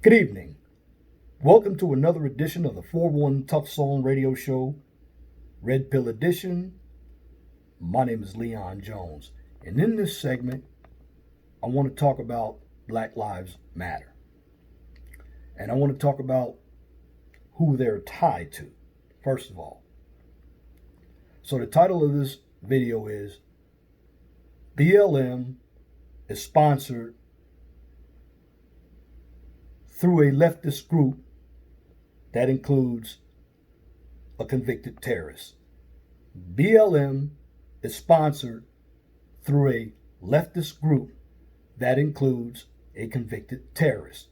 Good evening. Welcome to another edition of the 4-1 Tough Song Radio Show, Red Pill Edition. My name is Leon Jones, and in this segment, I want to talk about Black Lives Matter. And I want to talk about who they're tied to, first of all. So the title of this video is BLM is sponsored through a leftist group that includes a convicted terrorist. BLM is sponsored through a leftist group that includes a convicted terrorist.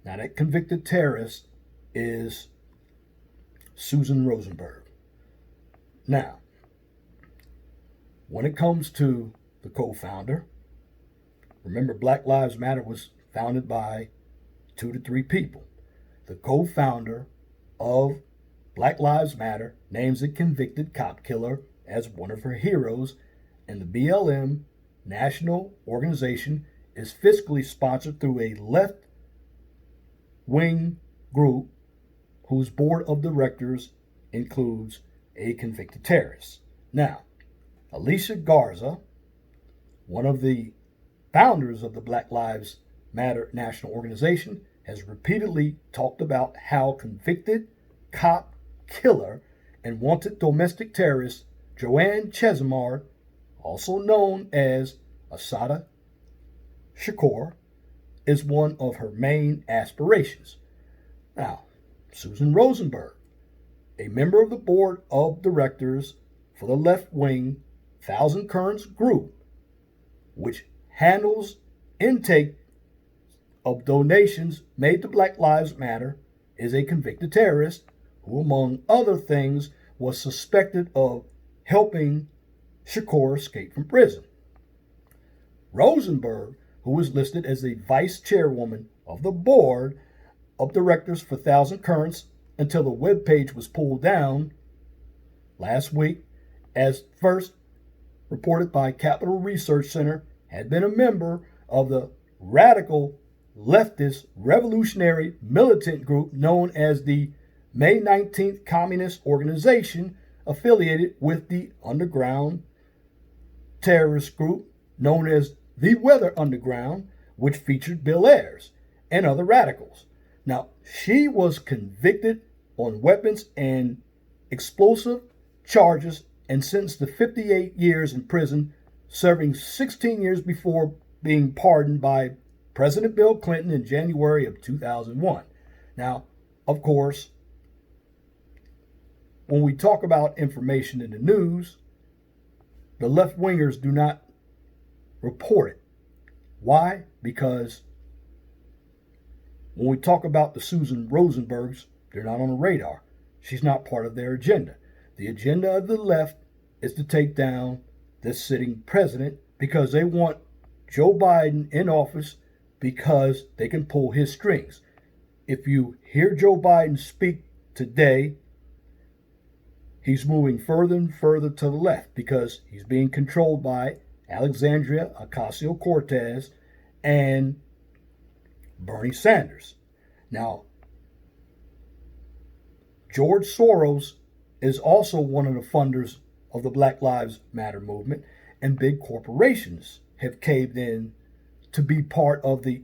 Now, that convicted terrorist is Susan Rosenberg. Now, when it comes to the co-founder, remember Black Lives Matter was founded by 2 to 3 people. The co-founder of Black Lives Matter names a convicted cop killer as one of her heroes, and the BLM national organization is fiscally sponsored through a left-wing group whose board of directors includes a convicted terrorist. Now, Alicia Garza, one of the founders of the Black Lives Matter national organization, has repeatedly talked about how convicted cop killer and wanted domestic terrorist Joanne Chesimard, also known as Assata Shakur, is one of her main aspirations. Now, Susan Rosenberg, a member of the board of directors for the left-wing Thousand Currents group, which handles intake of donations made to Black Lives Matter, is a convicted terrorist who, among other things, was suspected of helping Shakur escape from prison. Rosenberg, who was listed as the vice chairwoman of the board of directors for Thousand Currents until the webpage was pulled down last week, as first reported by Capital Research Center, had been a member of the radical leftist revolutionary militant group known as the May 19th Communist Organization, affiliated with the underground terrorist group known as the Weather Underground, which featured Bill Ayers and other radicals. Now, she was convicted on weapons and explosive charges and sentenced to 58 years in prison, serving 16 years before being pardoned by President Bill Clinton in January of 2001. Now, of course, when we talk about information in the news, the left-wingers do not report it. Why? Because when we talk about the Susan Rosenbergs, they're not on the radar. She's not part of their agenda. The agenda of the left is to take down this sitting president because they want Joe Biden in office because they can pull his strings. If you hear Joe Biden speak today, he's moving further and further to the left because he's being controlled by Alexandria Ocasio-Cortez and Bernie Sanders. Now, George Soros is also one of the funders of the Black Lives Matter movement, and big corporations have caved in to be part of the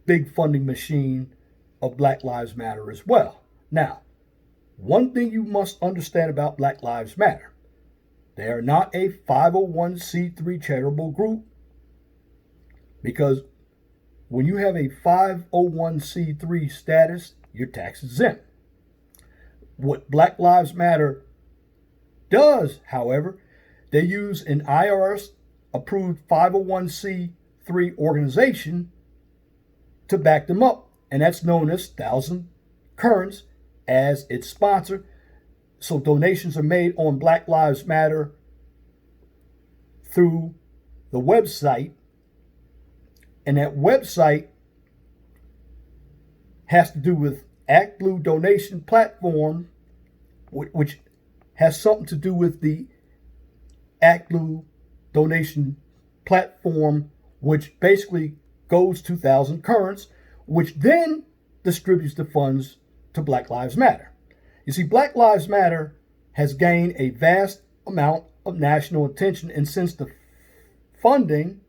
big funding machine of Black Lives Matter as well. Now, one thing you must understand about Black Lives Matter: they are not a 501c3 charitable group, because when you have a 501c3 status, you're tax exempt. What Black Lives Matter does, however, they use an IRS approved 501c3 organization to back them up, and that's known as Thousand Currents as its sponsor. So donations are made on Black Lives Matter through the website, and that website has to do with ActBlue donation platform, which has something to do with the ActBlue donation platform, which basically goes to Thousand Currents, which then distributes the funds to Black Lives Matter. You see, Black Lives Matter has gained a vast amount of national attention, and since the funding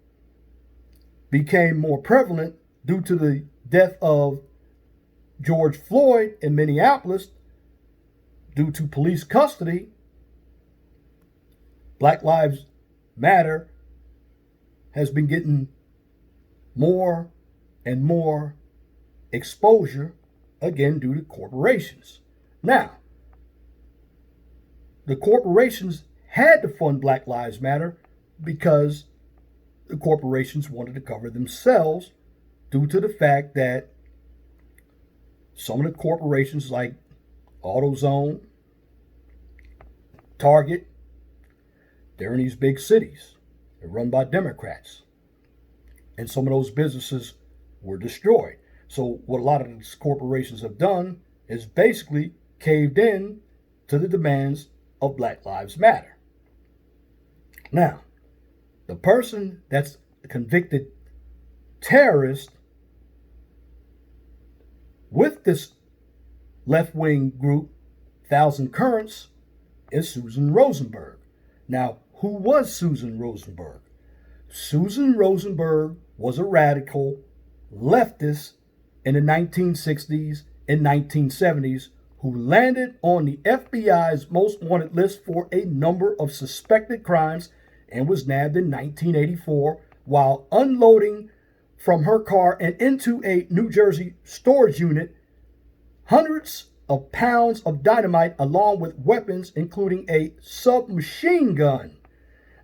became more prevalent due to the death of George Floyd in Minneapolis due to police custody, Black Lives Matter has been getting more and more exposure, again, due to corporations. Now, the corporations had to fund Black Lives Matter because the corporations wanted to cover themselves due to the fact that some of the corporations like AutoZone, Target, they're in these big cities. They're run by Democrats. And some of those businesses were destroyed. So what a lot of these corporations have done is basically caved in to the demands of Black Lives Matter. Now, the person that's a convicted terrorist with this left-wing group, Thousand Currents, is Susan Rosenberg. Now, who was Susan Rosenberg? Susan Rosenberg was a radical leftist in the 1960s and 1970s who landed on the FBI's most wanted list for a number of suspected crimes and was nabbed in 1984 while unloading from her car and into a New Jersey storage unit hundreds of pounds of dynamite along with weapons including a submachine gun.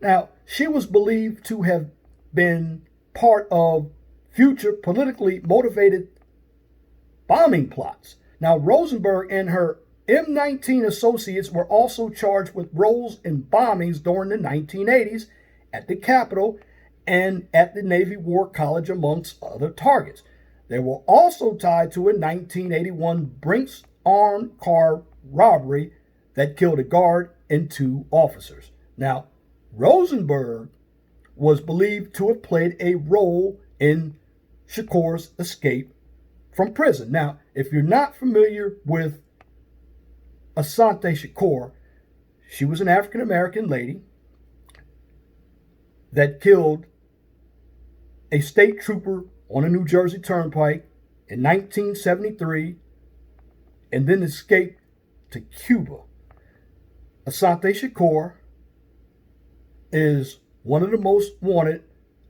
Now, she was believed to have been part of future politically motivated bombing plots. Now, Rosenberg and her M19 associates were also charged with roles in bombings during the 1980s at the Capitol and at the Navy War College, amongst other targets. They were also tied to a 1981 Brinks armed car robbery that killed a guard and 2 officers. Now, Rosenberg was believed to have played a role in Shakur's escape from prison. Now, if you're not familiar with Asante Shakur, she was an African-American lady that killed a state trooper on a New Jersey turnpike in 1973 and then escaped to Cuba. Asante Shakur is one of the most wanted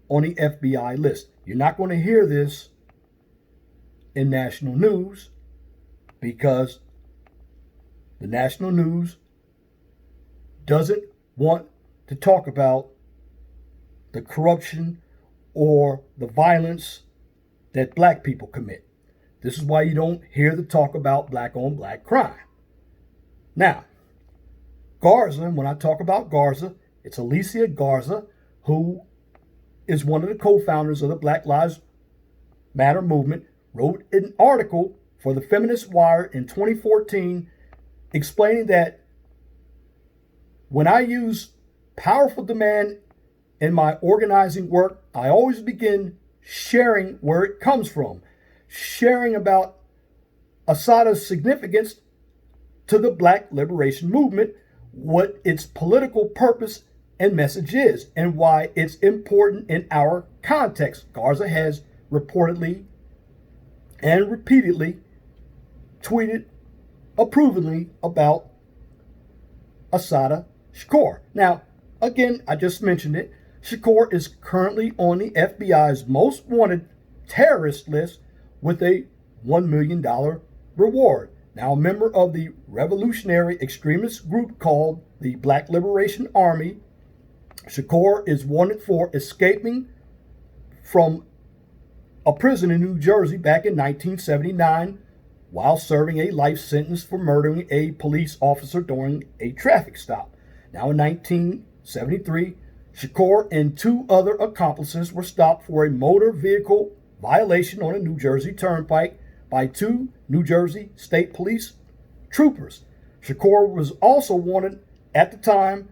on the FBI list. You're not going to hear this in national news because the national news doesn't want to talk about the corruption or the violence that black people commit. This is why you don't hear the talk about black on black crime. Now, Garza, when I talk about Garza, it's Alicia Garza, who is one of the co-founders of the Black Lives Matter movement, wrote an article for the Feminist Wire in 2014 explaining that when I use powerful demand in my organizing work, I always begin sharing where it comes from, sharing about Assata's significance to the Black liberation movement, what its political purpose and message is, and why it's important in our context. Garza has reportedly and repeatedly tweeted approvingly about Assata Shakur. Now, again, I just mentioned it. Shakur is currently on the FBI's most wanted terrorist list with a $1 million reward. Now, a member of the revolutionary extremist group called the Black Liberation Army, Shakur is wanted for escaping from a prison in New Jersey back in 1979 while serving a life sentence for murdering a police officer during a traffic stop. Now, in 1973, Shakur and 2 other accomplices were stopped for a motor vehicle violation on a New Jersey turnpike by 2 New Jersey State Police troopers. Shakur was also wanted at the time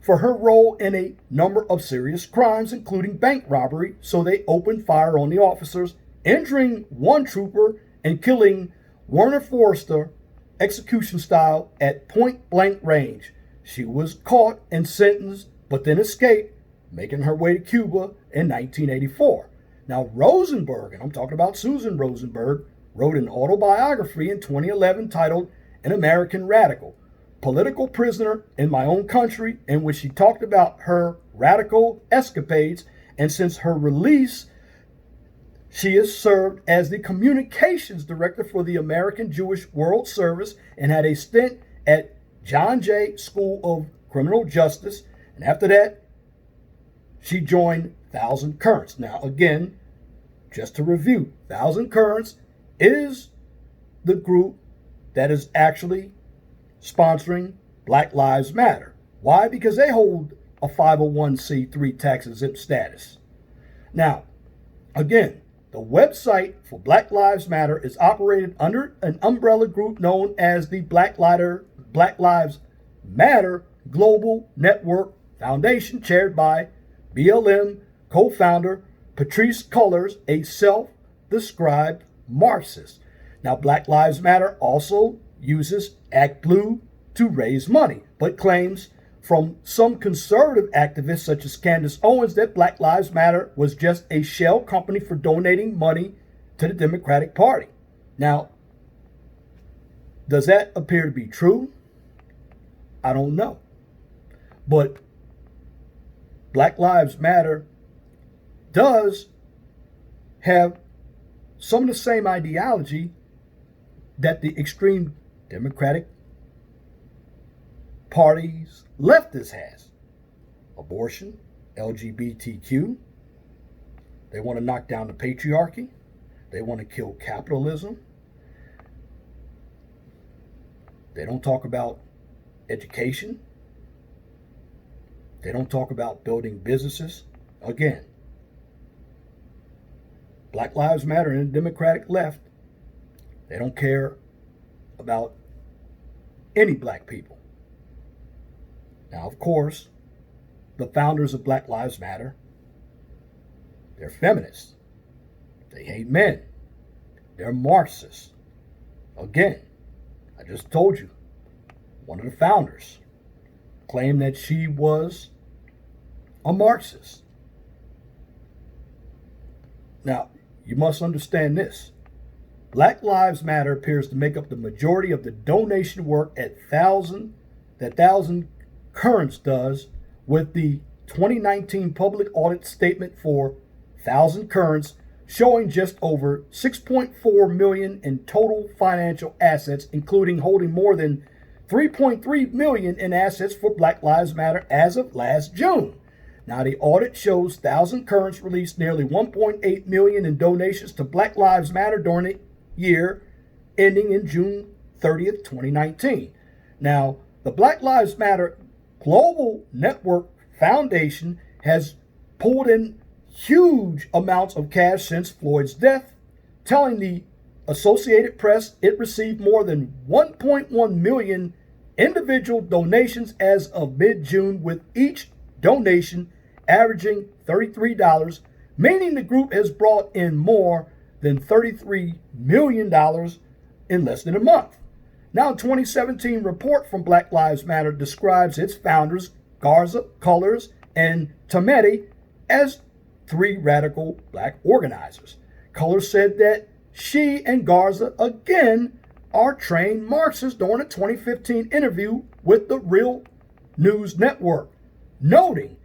for her role in a number of serious crimes, including bank robbery, so they opened fire on the officers injuring one trooper and killing Werner Forster execution style at point blank range. She was caught and sentenced, but then escaped, making her way to Cuba in 1984. Now, Rosenberg, and I'm talking about Susan Rosenberg, wrote an autobiography in 2011 titled An American Radical, Political Prisoner in My Own Country, in which she talked about her radical escapades. And since her release, she has served as the communications director for the American Jewish World Service and had a stint at John Jay School of Criminal Justice. And after that, she joined Thousand Currents. Now, again, just to review, Thousand Currents is the group that is actually sponsoring Black Lives Matter. Why? Because they hold a 501c3 tax-exempt status. Now, again, the website for Black Lives Matter is operated under an umbrella group known as the Black Lives Matter Global Network Foundation, chaired by BLM co-founder Patrisse Cullors, a self-described Marxist. Now, Black Lives Matter also uses Act Blue to raise money, but claims from some conservative activists such as Candace Owens that Black Lives Matter was just a shell company for donating money to the Democratic Party. Now, does that appear to be true? I don't know. But Black Lives Matter does have some of the same ideology that the extreme Democratic Party's leftist has. Abortion, LGBTQ. They want to knock down the patriarchy. They want to kill capitalism. They don't talk about education. They don't talk about building businesses. Again, Black Lives Matter and the Democratic left, they don't care about any black people. Now, of course, the founders of Black Lives Matter, they're feminists. They hate men. They're Marxists. Again, I just told you, one of the founders claimed that she was a Marxist. Now, you must understand this. Black Lives Matter appears to make up the majority of the donation work that Thousand Currents does, with the 2019 public audit statement for Thousand Currents showing just over $6.4 million in total financial assets, including holding more than $3.3 million in assets for Black Lives Matter as of last June. Now, the audit shows Thousand Currents released nearly $1.8 million in donations to Black Lives Matter during the year ending in June 30th, 2019. Now, the Black Lives Matter Global Network Foundation has pulled in huge amounts of cash since Floyd's death, telling the Associated Press it received more than 1.1 million individual donations as of mid-June, with each donation averaging $33, meaning the group has brought in more than $33 million in less than a month. Now, a 2017 report from Black Lives Matter describes its founders, Garza, Cullors, and Tameti, as three radical black organizers. Cullors said that she and Garza, again, are trained Marxists during a 2015 interview with the Real News Network, noting,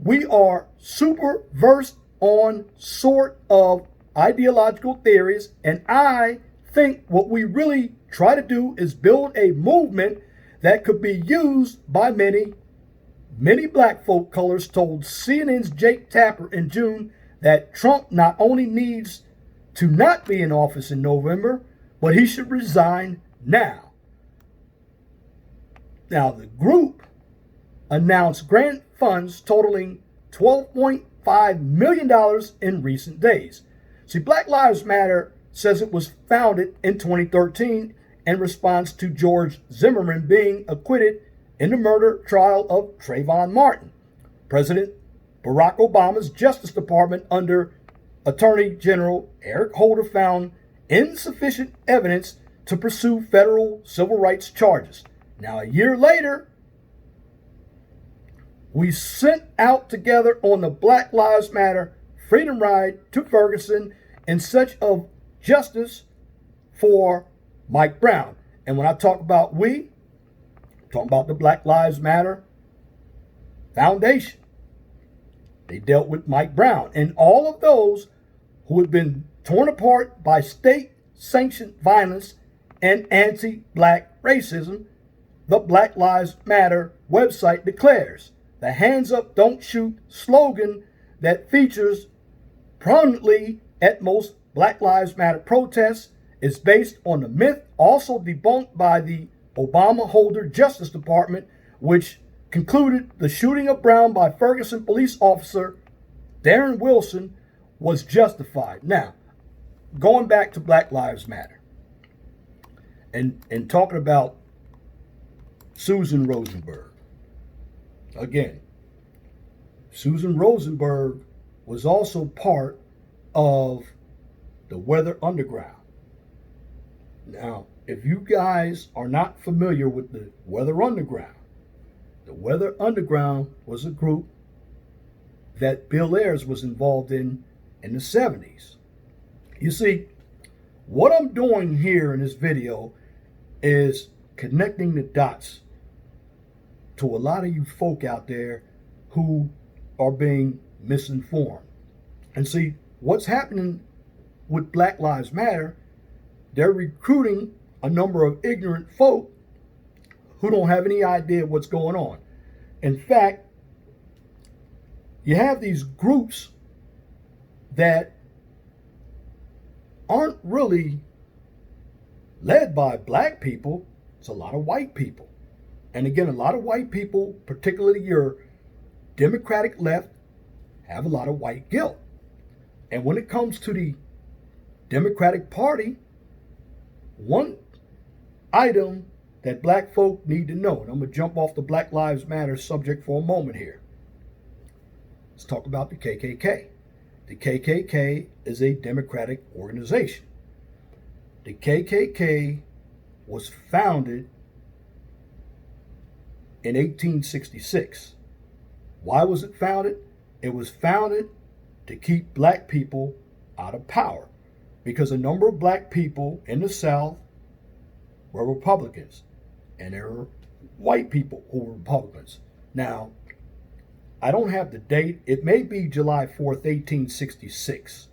"We are super versed on sort of ideological theories, and I think what we really try to do is build a movement that could be used by many black folk." Cullors told CNN's Jake Tapper in June that Trump not only needs to not be in office in November, but he should resign now. Now, the group announced grant funds totaling $12.5 million in recent days. See, Black Lives Matter says it was founded in 2013 in response to George Zimmerman being acquitted in the murder trial of Trayvon Martin. President Barack Obama's Justice Department under Attorney General Eric Holder found insufficient evidence to pursue federal civil rights charges. Now, a year later, we sent out together on the Black Lives Matter Freedom Ride to Ferguson in search of justice for Mike Brown. And when I talk about we, I'm talking about the Black Lives Matter Foundation. They dealt with Mike Brown and all of those who had been torn apart by state-sanctioned violence and anti-black racism. The Black Lives Matter website declares the Hands Up, Don't Shoot slogan that features prominently at most Black Lives Matter protests is based on the myth also debunked by the Obama-holder Justice Department, which concluded the shooting of Brown by Ferguson police officer Darren Wilson was justified. Now, going back to Black Lives Matter and talking about Susan Rosenberg. Again, Susan Rosenberg was also part of the Weather Underground. Now, if you guys are not familiar with the Weather Underground was a group that Bill Ayers was involved in the 70s. You see, what I'm doing here in this video is connecting the dots to a lot of you folk out there who are being misinformed. And see, what's happening with Black Lives Matter, they're recruiting a number of ignorant folk who don't have any idea what's going on. In fact, you have these groups that aren't really led by black people. It's a lot of white people. And again, a lot of white people, particularly your Democratic left, have a lot of white guilt. And when it comes to the Democratic Party, one item that black folk need to know, and I'm going to jump off the Black Lives Matter subject for a moment here. Let's talk about the KKK. The KKK is a Democratic organization. The KKK was founded in 1866. Why was it founded? It was founded to keep black people out of power because a number of black people in the South were Republicans and there were white people who were Republicans. Now, I don't have the date. It may be July 4th, 1866.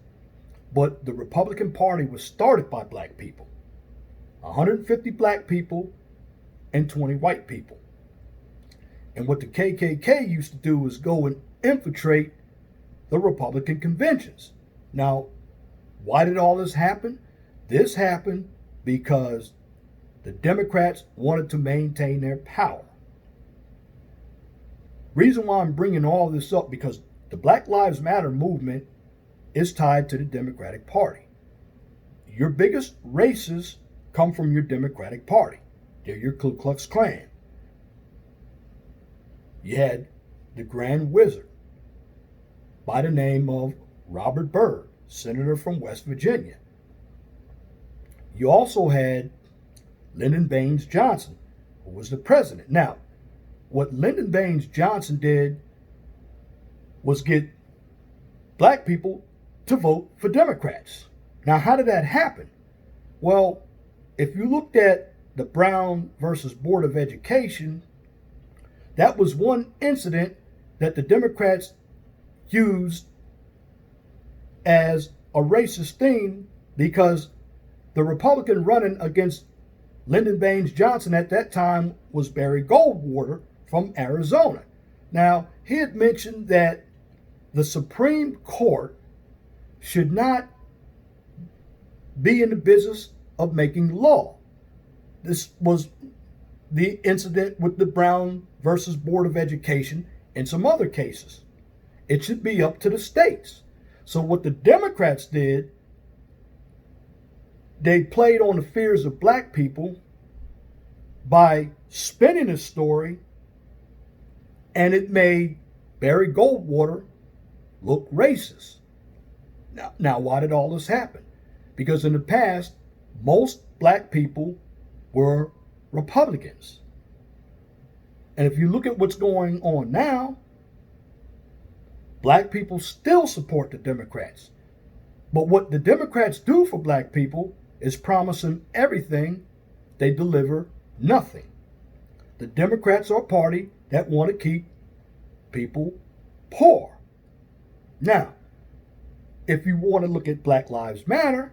But the Republican Party was started by black people. 150 black people and 20 white people. And what the KKK used to do was go and infiltrate the Republican conventions. Now, why did all this happen? This happened because the Democrats wanted to maintain their power. Reason why I'm bringing all this up, because the Black Lives Matter movement is tied to the Democratic Party. Your biggest races come from your Democratic Party. They're your Ku Klux Klan. You had the Grand Wizard by the name of Robert Byrd, senator from West Virginia. You also had Lyndon Baines Johnson, who was the president. Now, what Lyndon Baines Johnson did was get black people to vote for Democrats. Now, how did that happen? Well, if you looked at the Brown versus Board of Education, that was one incident that the Democrats used as a racist thing because the Republican running against Lyndon Baines Johnson at that time was Barry Goldwater from Arizona. Now, he had mentioned that the Supreme Court should not be in the business of making law. This was the incident with the Brown versus Board of Education and some other cases. It should be up to the states. So what the Democrats did, they played on the fears of black people by spinning a story, and it made Barry Goldwater look racist. Now, why did all this happen? Because in the past, most black people were Republicans. And if you look at what's going on now, black people still support the Democrats. But what the Democrats do for black people is promise them everything, they deliver nothing. The Democrats are a party that want to keep people poor. Now, if you want to look at Black Lives Matter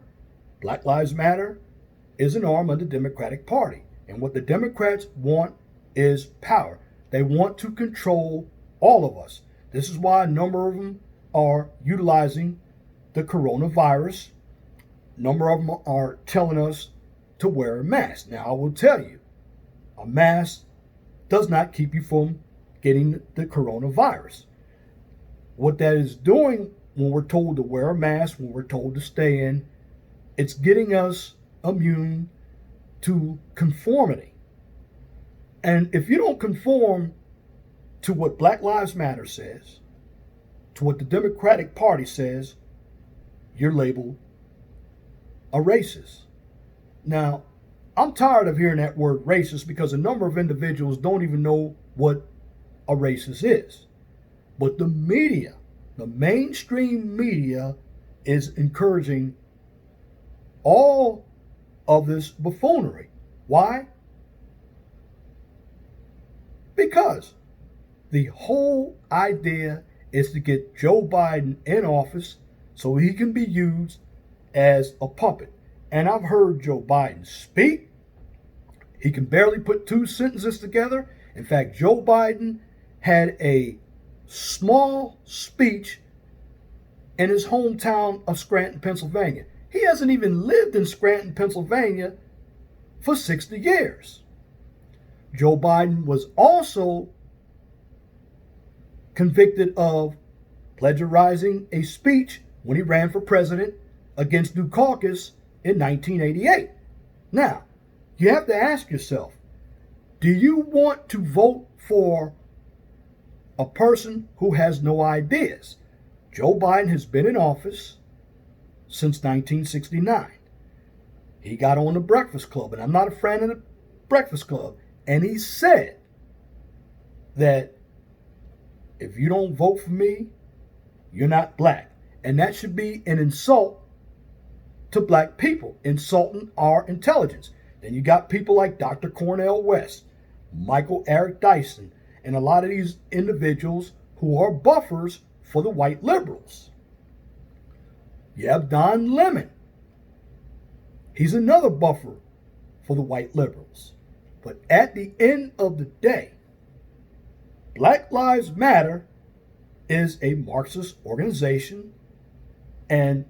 is an arm of the Democratic Party. And what the Democrats want is power. They want to control all of us. This is why a number of them are utilizing the coronavirus. A number of them are telling us to wear a mask. Now, I will tell you, a mask does not keep you from getting the coronavirus. What that is doing when we're told to wear a mask, when we're told to stay in, it's getting us immune to conformity. And if you don't conform to what Black Lives Matter says, to what the Democratic Party says, you're labeled a racist. Now, I'm tired of hearing that word racist because a number of individuals don't even know what a racist is. But the media, the mainstream media, is encouraging all of this buffoonery. Why? Because the whole idea is to get Joe Biden in office so he can be used as a puppet. And I've heard Joe Biden speak. He can barely put two sentences together. In fact, Joe Biden had a small speech in his hometown of Scranton, Pennsylvania. He hasn't even lived in Scranton, Pennsylvania for 60 years. Joe Biden was also convicted of plagiarizing a speech when he ran for president against Dukakis in 1988. Now, you have to ask yourself, do you want to vote for a person who has no ideas? Joe Biden has been in office since 1969. He got on the Breakfast Club, and I'm not a friend of the Breakfast Club, and he said that if you don't vote for me, you're not black. And that should be an insult to black people, insulting our intelligence. Then you got people like Dr. Cornel West, Michael Eric Dyson, and a lot of these individuals who are buffers for the white liberals. You have Don Lemon. He's another buffer for the white liberals. But at the end of the day, Black Lives Matter is a Marxist organization, and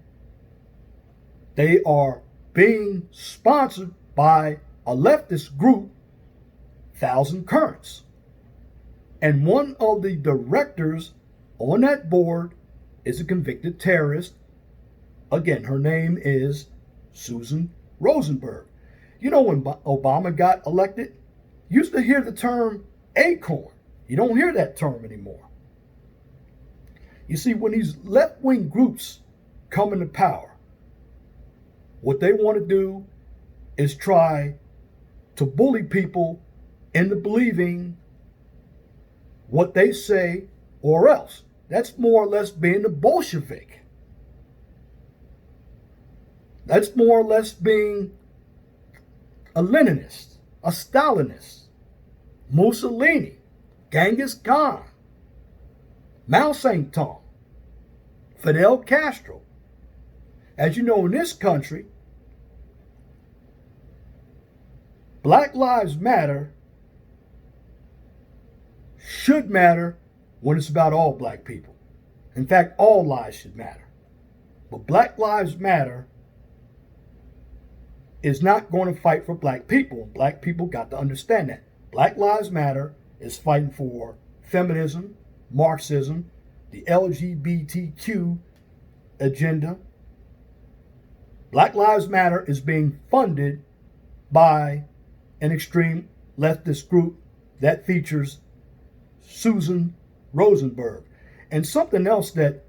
they are being sponsored by a leftist group, Thousand Currents. And one of the directors on that board is a convicted terrorist. Again, her name is Susan Rosenberg. You know, when Obama got elected, you used to hear the term acorn. You don't hear that term anymore. You see, when these left-wing groups come into power, what they want to do is try to bully people into believing what they say or else. That's more or less being a Bolshevik. That's more or less being a Leninist, a Stalinist, Mussolini, Genghis Khan, Mao Zedong, Fidel Castro. As you know, in this country, Black Lives Matter should matter when it's about all black people. In fact, all lives should matter. But Black Lives Matter is not going to fight for black people. Black people got to understand that. Black Lives Matter is fighting for feminism, Marxism, the LGBTQ agenda. Black Lives Matter is being funded by an extreme leftist group that features Susan Rosenberg. And something else that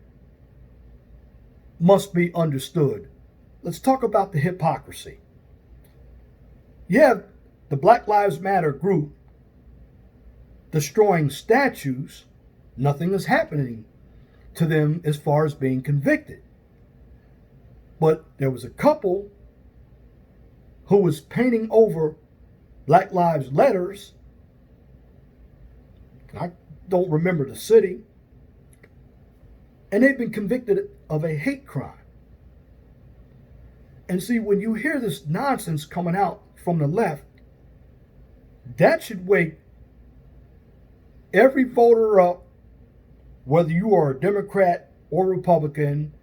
must be understood. Let's talk about the hypocrisy. You have the Black Lives Matter group destroying statues. Nothing is happening to them as far as being convicted. But there was a couple who was painting over Black Lives letters. I don't remember the city. And they've been convicted of a hate crime. And see, when you hear this nonsense coming out from the left, that should wake every voter up, whether you are a Democrat or Republican,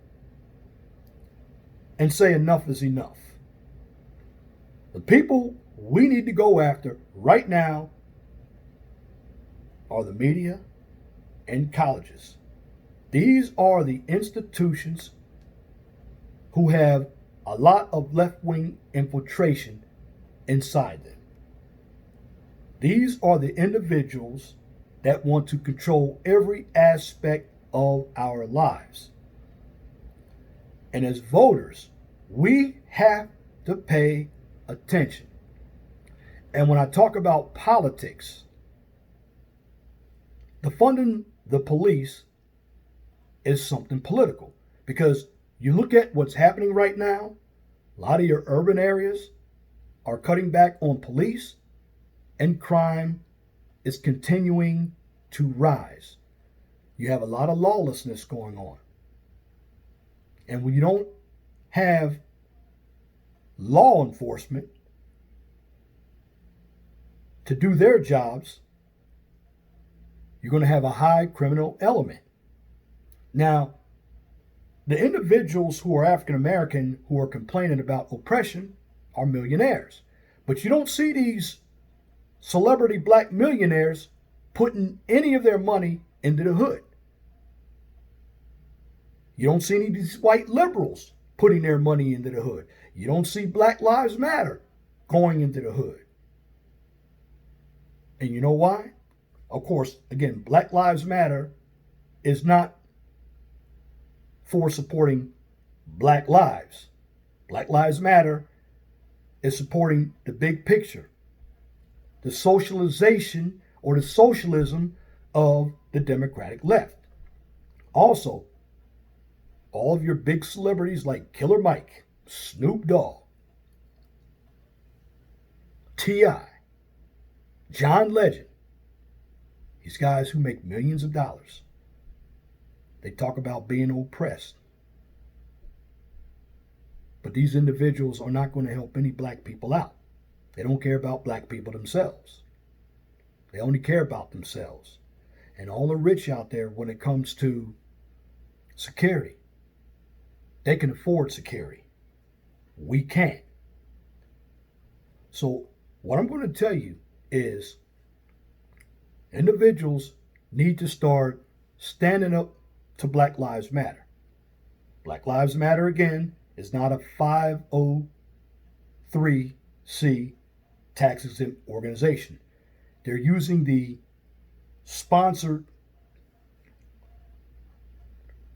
and say enough is enough. The people we need to go after right now are the media and colleges. These are the institutions who have a lot of left-wing infiltration inside them. These are the individuals that want to control every aspect of our lives. And as voters, we have to pay attention. And when I talk about politics, defunding the police is something political, because you look at what's happening right now, a lot of your urban areas are cutting back on police, and crime is continuing to rise. You have a lot of lawlessness going on. And when you don't have law enforcement to do their jobs, you're going to have a high criminal element. Now, the individuals who are African American who are complaining about oppression are millionaires. But you don't see these celebrity black millionaires putting any of their money into the hood. You don't see any of these white liberals putting their money into the hood. You don't see Black Lives Matter going into the hood. And you know why? Of course, again, Black Lives Matter is not for supporting black lives. Black Lives Matter is supporting the big picture, the socialization or the socialism of the Democratic left. Also, all of your big celebrities like Killer Mike, Snoop Dogg, T.I., John Legend, these guys who make millions of dollars, they talk about being oppressed. But these individuals are not going to help any black people out. They don't care about black people themselves. They only care about themselves. And all the rich out there, when it comes to security, they can afford security. We can't. So what I'm going to tell you is individuals need to start standing up to Black Lives Matter. Black Lives Matter, again, is not a 503c tax-exempt organization. They're using the sponsored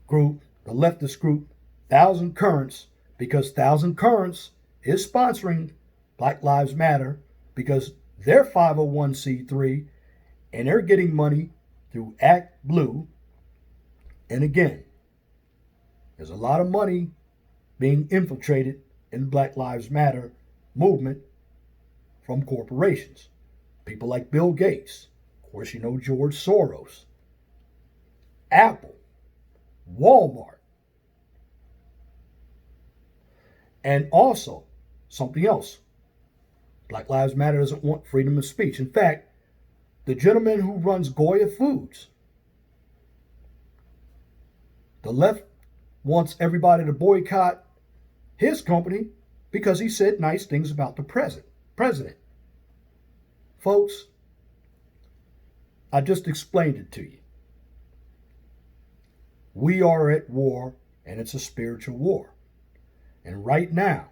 group, the leftist group, Thousand Currents, because Thousand Currents is sponsoring Black Lives Matter because they're 501c3 and they're getting money through Act Blue. And again, there's a lot of money being infiltrated in the Black Lives Matter movement from corporations. People like Bill Gates, of course, you know George Soros, Apple, Walmart. And also, something else. Black Lives Matter doesn't want freedom of speech. In fact, the gentleman who runs Goya Foods, the left wants everybody to boycott his company because he said nice things about the president. Folks, I just explained it to you. We are at war, and it's a spiritual war. And right now,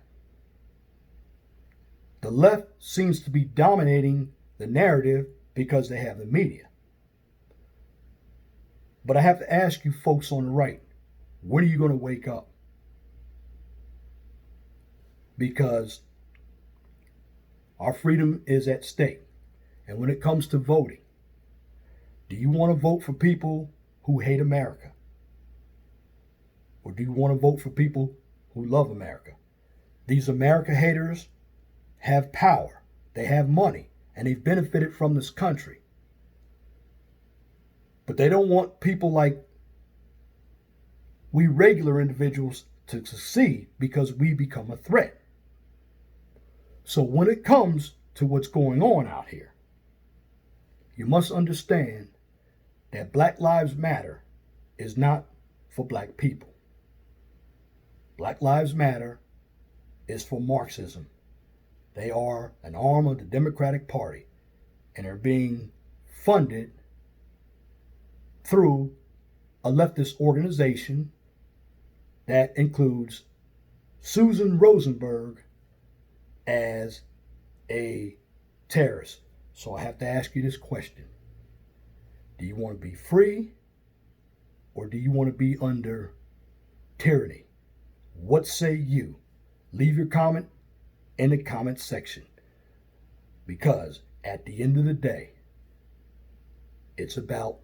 the left seems to be dominating the narrative because they have the media. But I have to ask you folks on the right, when are you going to wake up? because our freedom is at stake. And when it comes to voting, do you want to vote for people who hate America? Or do you want to vote for people who love America? These America haters have power, they have money, and they've benefited from this country. But they don't want people like we regular individuals to succeed because we become a threat. So when it comes to what's going on out here, you must understand that Black Lives Matter is not for black people. Black Lives Matter is for Marxism. They are an arm of the Democratic Party and are being funded through a leftist organization that includes Susan Rosenberg as a terrorist. So I have to ask you this question. Do you want to be free or do you want to be under tyranny? What say you? Leave your comment in the comment section. Because at the end of the day, it's about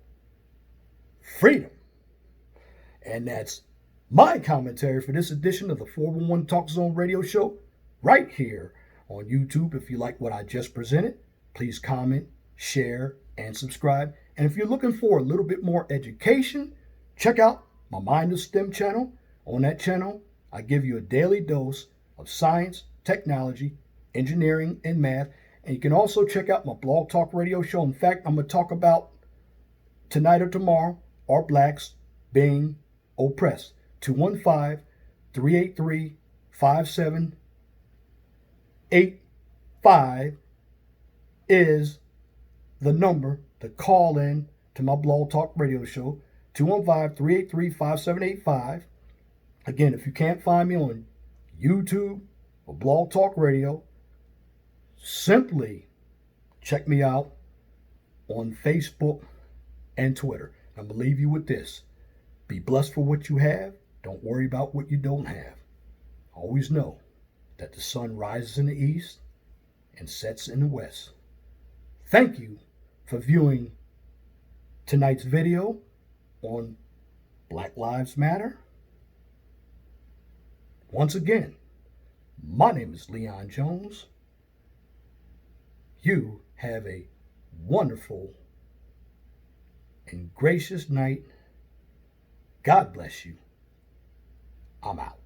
freedom. And that's my commentary for this edition of the 411 Talk Zone radio show right here on YouTube. If you like what I just presented, please comment, share, and subscribe. And if you're looking for a little bit more education, check out my Mind of STEM channel. On that channel, I give you a daily dose of science, technology, engineering, and math. And you can also check out my Blog Talk radio show. In fact, I'm going to talk about tonight or tomorrow, are blacks being oppressed? 215-383-5785 is the number to call in to my Blog Talk radio show. 215-383-5785. Again, if you can't find me on YouTube or Blog Talk Radio, simply check me out on Facebook and Twitter. I'm going to leave you with this. Be blessed for what you have. Don't worry about what you don't have. Always know that the sun rises in the east and sets in the west. Thank you for viewing tonight's video on Black Lives Matter. Once again, my name is Leon Jones. You have a wonderful and gracious night. God bless you. I'm out.